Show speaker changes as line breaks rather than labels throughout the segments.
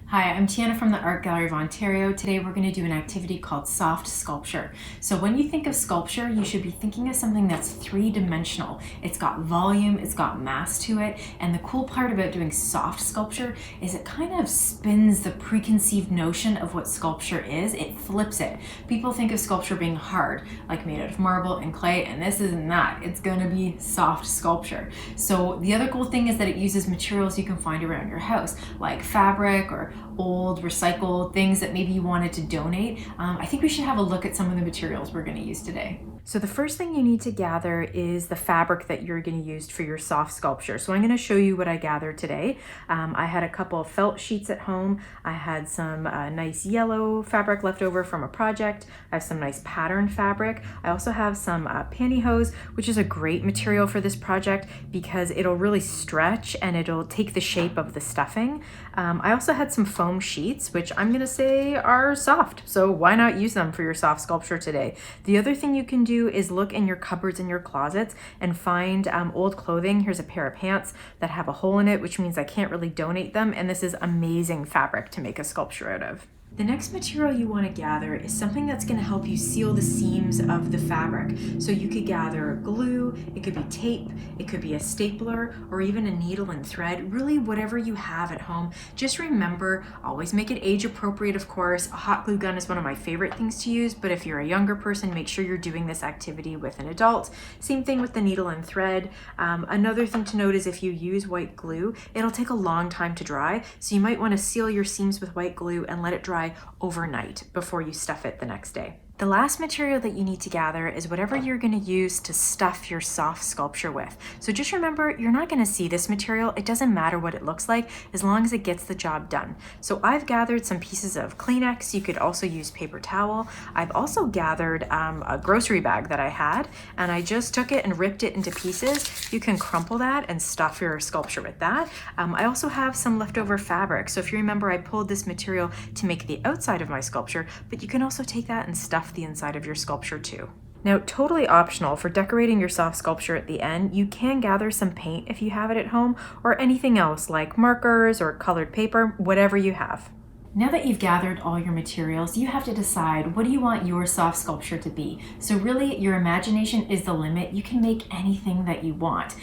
Hi, I'm Tiana from the Art Gallery of Ontario. Today we're going to do an activity called soft sculpture. So when you think of sculpture, you should be thinking of something that's three-dimensional. It's got volume, it's got mass to it, and the cool part about doing soft sculpture is it kind of spins the preconceived notion of what sculpture is. It flips it. People think of sculpture being hard, like made out of marble and clay, and this isn't that. It's going to be soft sculpture. So the other cool thing is that it uses materials you can find around your house, like fabric or old recycled things that maybe you wanted to donate. I think we should have a look at some of the materials we're going to use today. So the first thing you need to gather is the fabric that you're going to use for your soft sculpture. So I'm going to show you what I gathered today. I had a couple of felt sheets at home. I had some nice yellow fabric left over from a project. I have some nice pattern fabric. I also have some pantyhose, which is a great material for this project because it'll really stretch and it'll take the shape of the stuffing. I also had some foam sheets, which I'm going to say are soft. So why not use them for your soft sculpture today? The other thing you can do is look in your cupboards and your closets and find old clothing. Here's a pair of pants that have a hole in it, which means I can't really donate them. And this is amazing fabric to make a sculpture out of. The next material you want to gather is something that's going to help you seal the seams of the fabric. So you could gather glue, it could be tape, it could be a stapler, or even a needle and thread, really whatever you have at home. Just remember, always make it age appropriate, of course. A hot glue gun is one of my favorite things to use, but if you're a younger person, make sure you're doing this activity with an adult. Same thing with the needle and thread. Another thing to note is if you use white glue, it'll take a long time to dry, so you might want to seal your seams with white glue and let it dry overnight before you stuff it the next day. The last material that you need to gather is whatever you're going to use to stuff your soft sculpture with. So just remember, you're not going to see this material. It doesn't matter what it looks like as long as it gets the job done. So I've gathered some pieces of Kleenex. You could also use paper towel. I've also gathered a grocery bag that I had, and I just took it and ripped it into pieces. You can crumple that and stuff your sculpture with that. I also have some leftover fabric. So if you remember, I pulled this material to make the outside of my sculpture, but you can also take that and stuff the inside of your sculpture too. Now, totally optional for decorating your soft sculpture at the end, you can gather some paint if you have it at home, or anything else like markers or colored paper, whatever you have. Now that you've gathered all your materials, you have to decide, what do you want your soft sculpture to be? So really, your imagination is the limit. You can make anything that you want.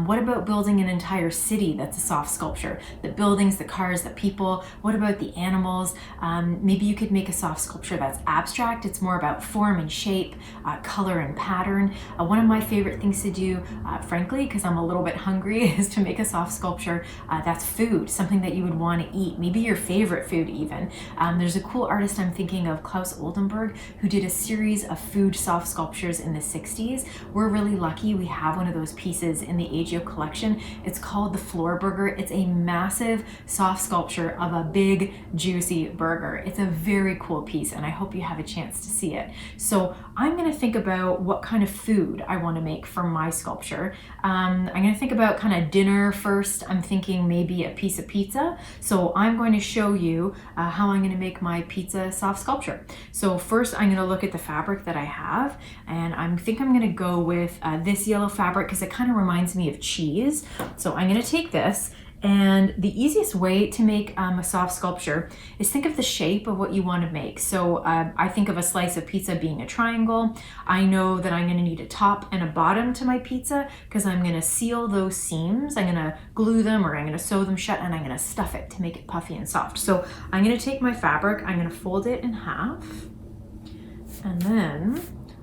What about building an entire city that's a soft sculpture? The buildings, the cars, the people. What about the animals? Maybe you could make a soft sculpture that's abstract. It's more about form and shape, color and pattern. One of my favorite things to do, frankly, because I'm a little bit hungry, is to make a soft sculpture that's food, something that you would want to eat. Maybe your favorite food even. There's a cool artist I'm thinking of, Klaus Oldenburg, who did a series of food soft sculptures in the 60s. We're really lucky we have one of those pieces in the AGO collection. It's called the Floor Burger. It's a massive soft sculpture of a big juicy burger. It's a very cool piece and I hope you have a chance to see it. So I'm going to think about what kind of food I want to make for my sculpture. I'm going to think about kind of dinner first. I'm thinking maybe a piece of pizza. So I'm going to show you how I'm going to make my pizza soft sculpture. So first I'm going to look at the fabric that I have, and I think I'm going to go with this yellow fabric because it kind of reminds me of cheese. So I'm going to take this, and the easiest way to make a soft sculpture is think of the shape of what you want to make. So I think of a slice of pizza being a triangle. I know that I'm going to need a top and a bottom to my pizza because I'm going to seal those seams. I'm going to glue them, or I'm going to sew them shut, and I'm going to stuff it to make it puffy and soft. So I'm going to take my fabric, I'm going to fold it in half, and then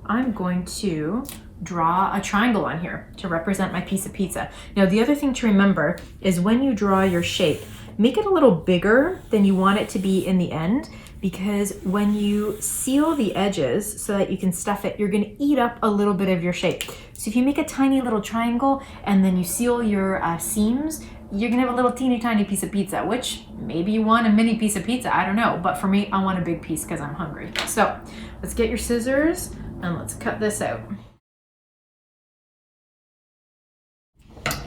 I'm going to draw a triangle on here to represent my piece of pizza. Now, the other thing to remember is when you draw your shape, make it a little bigger than you want it to be in the end, because when you seal the edges so that you can stuff it, you're going to eat up a little bit of your shape. So if you make a tiny little triangle and then you seal your seams, you're gonna have a little teeny tiny piece of pizza, which maybe you want a mini piece of pizza, I don't know. But for me, I want a big piece because I'm hungry. So let's get your scissors and let's cut this out.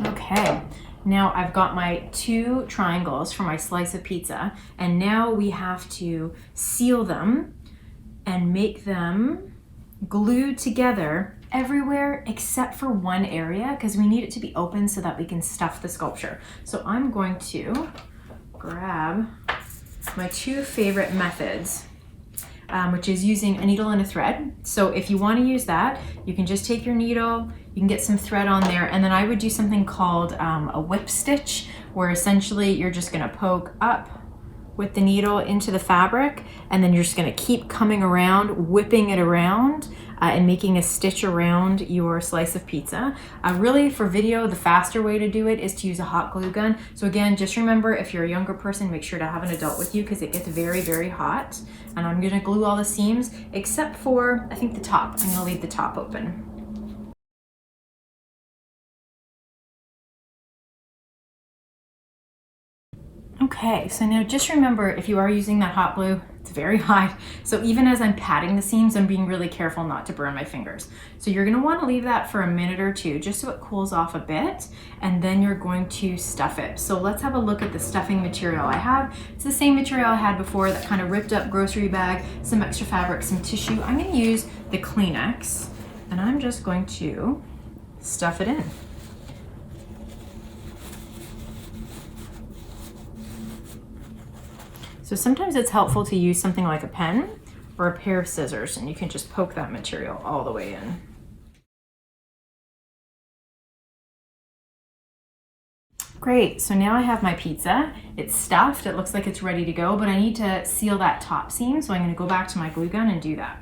Okay, now I've got my two triangles for my slice of pizza, and now we have to seal them and make them glued together everywhere except for one area because we need it to be open so that we can stuff the sculpture. So I'm going to grab my two favorite methods, which is using a needle and a thread. So if you want to use that, you can just take your needle, you can get some thread on there, and then I would do something called a whip stitch, where essentially you're just going to poke up with the needle into the fabric, and then you're just going to keep coming around, whipping it around, and making a stitch around your slice of pizza. Really, for video, the faster way to do it is to use a hot glue gun. So again, just remember, if you're a younger person, make sure to have an adult with you because it gets very, very hot. And I'm going to glue all the seams except for, I think, the top. I'm going to leave the top open. Okay, so now just remember, if you are using that hot glue, it's very hot. So even as I'm patting the seams, I'm being really careful not to burn my fingers. So you're gonna wanna leave that for a minute or two, just so it cools off a bit, and then you're going to stuff it. So let's have a look at the stuffing material I have. It's the same material I had before, that kind of ripped up grocery bag, some extra fabric, some tissue. I'm gonna use the Kleenex, and I'm just going to stuff it in. So sometimes it's helpful to use something like a pen or a pair of scissors, and you can just poke that material all the way in. Great, so now I have my pizza. It's stuffed, it looks like it's ready to go, but I need to seal that top seam, so I'm gonna go back to my glue gun and do that.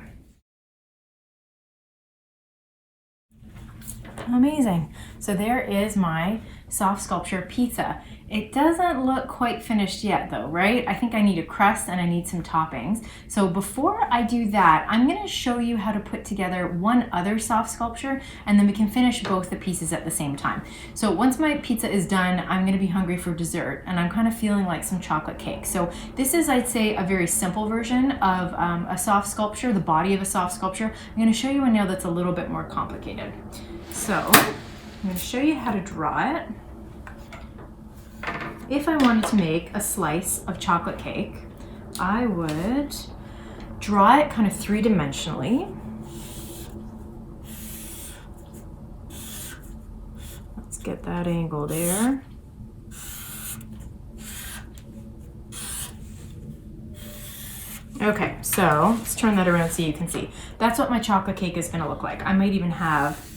Amazing. So there is my soft sculpture pizza. It doesn't look quite finished yet though, right? I think I need a crust and I need some toppings. So before I do that, I'm gonna show you how to put together one other soft sculpture, and then we can finish both the pieces at the same time. So once my pizza is done, I'm gonna be hungry for dessert, and I'm kind of feeling like some chocolate cake. So this is, I'd say, a very simple version of a soft sculpture, the body of a soft sculpture. I'm gonna show you one now that's a little bit more complicated. So I'm going to show you how to draw it. If I wanted to make a slice of chocolate cake, I would draw it kind of three-dimensionally. Let's get that angle there. Okay, so let's turn that around so you can see. That's what my chocolate cake is going to look like. I might even have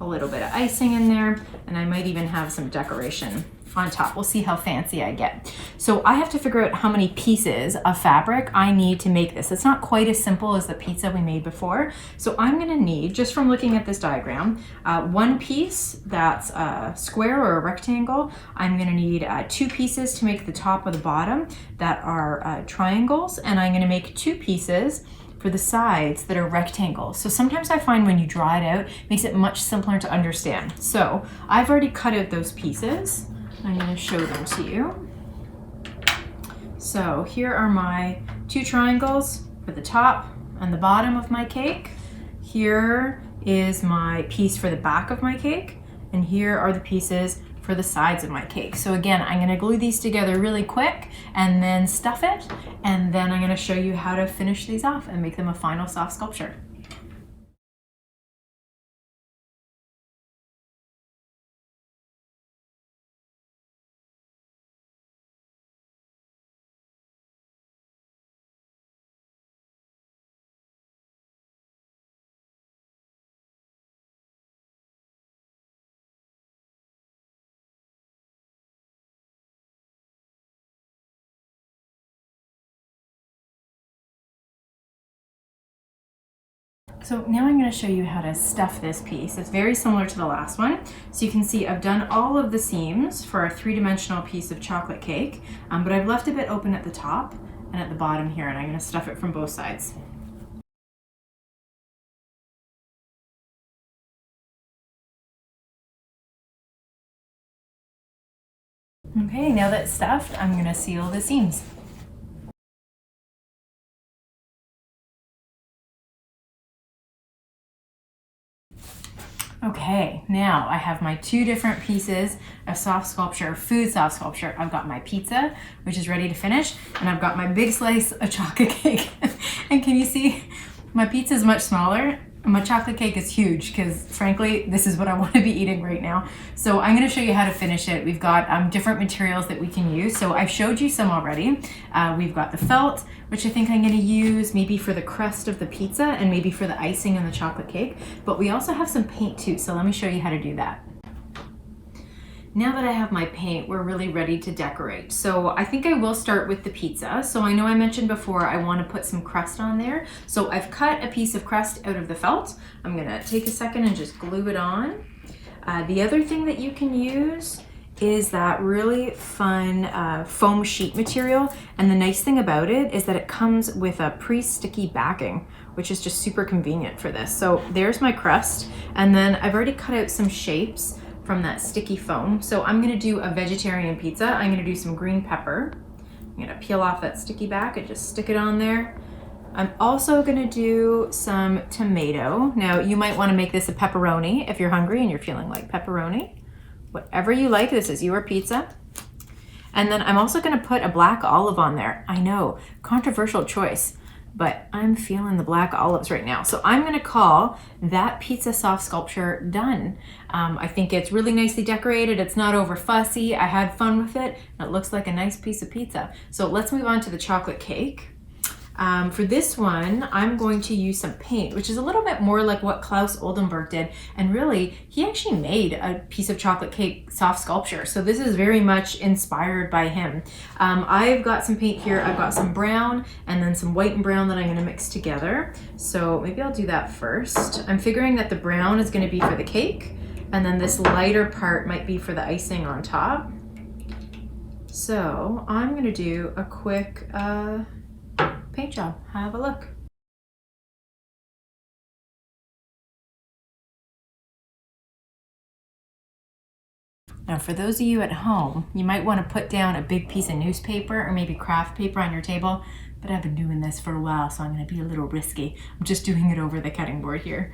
a little bit of icing in there, and I might even have some decoration on top. We'll see how fancy I get. So I have to figure out how many pieces of fabric I need to make this. It's not quite as simple as the pizza we made before. So I'm gonna need, just from looking at this diagram, one piece that's a square or a rectangle. I'm gonna need 2 pieces to make the top or the bottom that are triangles, and I'm gonna make 2 pieces for the sides that are rectangles. So sometimes I find when you draw it out, it makes it much simpler to understand. So I've already cut out those pieces. I'm going to show them to you. So here are my 2 triangles for the top and the bottom of my cake. Here is my piece for the back of my cake, and here are the pieces for the sides of my cake. So again, I'm going to glue these together really quick and then stuff it, and then I'm going to show you how to finish these off and make them a final soft sculpture. So now I'm going to show you how to stuff this piece. It's very similar to the last one. So you can see I've done all of the seams for a 3-dimensional piece of chocolate cake, but I've left a bit open at the top and at the bottom here, and I'm going to stuff it from both sides. Okay, now that's stuffed, I'm going to seal the seams. Okay, now I have my 2 different pieces of soft sculpture, food soft sculpture. I've got my pizza, which is ready to finish, and I've got my big slice of chocolate cake. And can you see, my pizza is much smaller, My chocolate cake is huge because frankly, this is what I want to be eating right now. So I'm going to show you how to finish it. We've got different materials that we can use. So I've showed you some already. We've got the felt, which I think I'm going to use maybe for the crust of the pizza and maybe for the icing on the chocolate cake. But we also have some paint too. So let me show you how to do that. Now that I have my paint, we're really ready to decorate. So I think I will start with the pizza. So I know I mentioned before I want to put some crust on there. So I've cut a piece of crust out of the felt. I'm gonna take a second and just glue it on. The other thing that you can use is that really fun foam sheet material. And the nice thing about it is that it comes with a pre-sticky backing, which is just super convenient for this. So there's my crust. And then I've already cut out some shapes from that sticky foam. So I'm gonna do a vegetarian pizza. I'm gonna do some green pepper. I'm gonna peel off that sticky back and just stick it on there. I'm also gonna do some tomato. Now you might wanna make this a pepperoni if you're hungry and you're feeling like pepperoni. Whatever you like, this is your pizza. And then I'm also gonna put a black olive on there. I know, controversial choice, but I'm feeling the black olives right now. So I'm gonna call that pizza soft sculpture done. I think it's really nicely decorated. It's not over fussy. I had fun with it. It looks like a nice piece of pizza. So let's move on to the chocolate cake. For this one, I'm going to use some paint, which is a little bit more like what Klaus Oldenburg did. And really, he actually made a piece of chocolate cake soft sculpture. So this is very much inspired by him. I've got some paint here. I've got some brown and then some white and brown that I'm going to mix together. So maybe I'll do that first. I'm figuring that the brown is going to be for the cake, and then this lighter part might be for the icing on top. So I'm going to do a quick paint job. Have a look. Now for those of you at home, you might want to put down a big piece of newspaper or maybe craft paper on your table, but I've been doing this for a while, so I'm going to be a little risky. I'm just doing it over the cutting board here.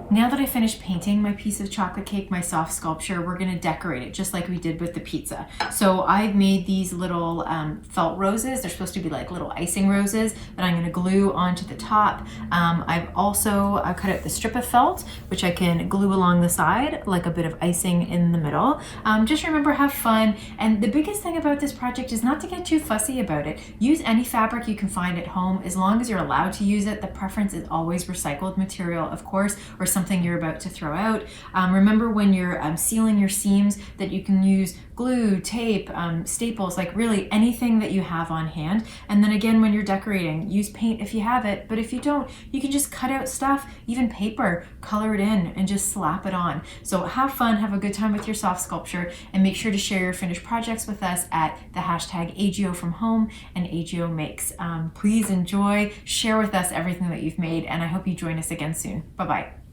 Now that I finished painting my piece of chocolate cake, my soft sculpture, we're gonna decorate it just like we did with the pizza. So I've made these little felt roses. They're supposed to be like little icing roses that I'm gonna glue onto the top. I've also cut out the strip of felt, which I can glue along the side, like a bit of icing in the middle. Just remember, have fun. And the biggest thing about this project is not to get too fussy about it. Use any fabric you can find at home, as long as you're allowed to use it. The preference is always recycled material, of course, or something you're about to throw out. Remember when you're sealing your seams that you can use glue, tape, staples, like really anything that you have on hand. And then again, when you're decorating, use paint if you have it, but if you don't, you can just cut out stuff, even paper, color it in and just slap it on. So have fun, have a good time with your soft sculpture, and make sure to share your finished projects with us at the hashtag AGO from home and AGO makes. Please enjoy, share with us everything that you've made, and I hope you join us again soon. Bye-bye.